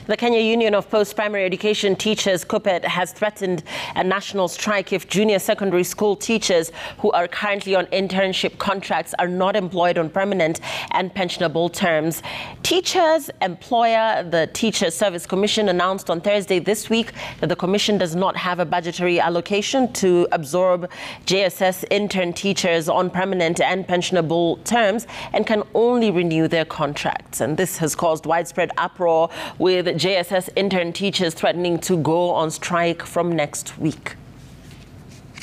The Kenya Union of Post-Primary Education Teachers, KUPPET, has threatened a national strike if junior secondary school teachers who are currently on internship contracts are not employed on permanent and pensionable terms. Teachers' employer, the Teacher Service Commission, announced on Thursday this week that the commission does not have a budgetary allocation to absorb JSS intern teachers on permanent and pensionable terms and can only renew their contracts. And this has caused widespread uproar, with JSS intern teachers threatening to go on strike from next week.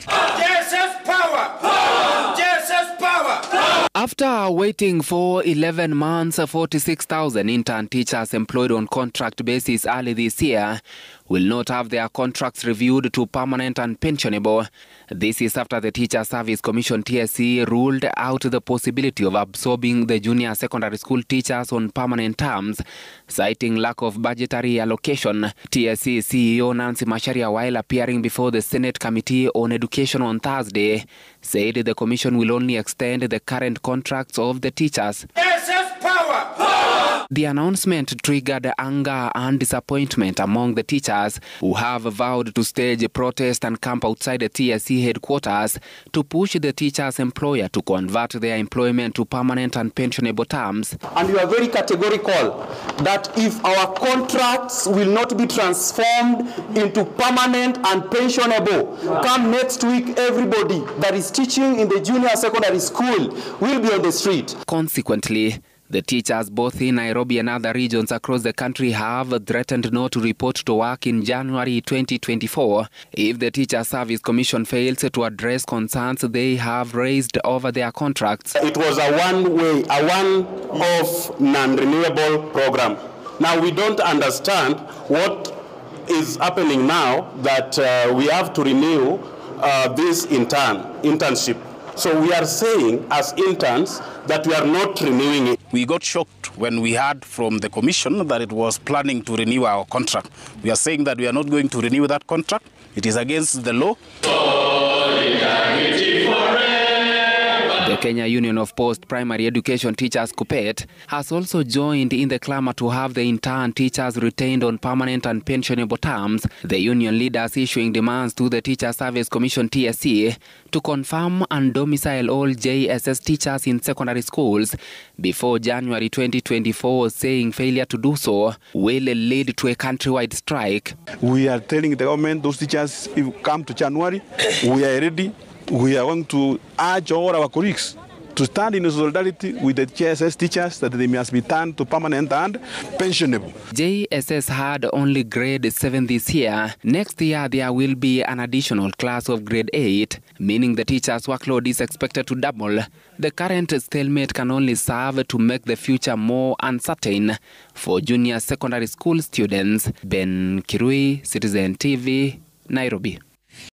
JSS power! JSS power! After waiting for 11 months, 46,000 intern teachers employed on contract basis early this year will not have their contracts reviewed to permanent and pensionable. This is after the Teacher Service Commission (TSC) ruled out the possibility of absorbing the junior secondary school teachers on permanent terms, citing lack of budgetary allocation. TSC CEO Nancy Macharia, while appearing before the Senate Committee on Education on Thursday, said the commission will only extend the current contracts of the teachers. JSS power! The announcement triggered anger and disappointment among the teachers, who have vowed to stage a protest and camp outside the TSC headquarters to push the teachers' employer to convert their employment to permanent and pensionable terms. And we are very categorical that if our contracts will not be transformed into permanent and pensionable, come next week, everybody that is teaching in the junior secondary school will be on the street. Consequently, the teachers both in Nairobi and other regions across the country have threatened not to report to work in January 2024 if the Teacher Service Commission fails to address concerns they have raised over their contracts. It was a one-off non-renewable program. Now we don't understand what is happening now that we have to renew this internship. So we are saying as interns that we are not renewing it. We got shocked when we heard from the commission that it was planning to renew our contract. We are saying that we are not going to renew that contract. It is against the law. The Kenya Union of Post-Primary Education Teachers, KUPPET, has also joined in the clamor to have the intern teachers retained on permanent and pensionable terms, the union leaders issuing demands to the Teacher Service Commission (TSC) to confirm and domicile all JSS teachers in secondary schools before January 2024, saying failure to do so will lead to a countrywide strike. We are telling the government, those teachers, if you come to January, we are ready. We are going to urge all our colleagues to stand in solidarity with the JSS teachers that they must be turned to permanent and pensionable. JSS had only grade 7 this year. Next year, there will be an additional class of grade 8, meaning the teachers' workload is expected to double. The current stalemate can only serve to make the future more uncertain for junior secondary school students. Ben Kirui, Citizen TV, Nairobi.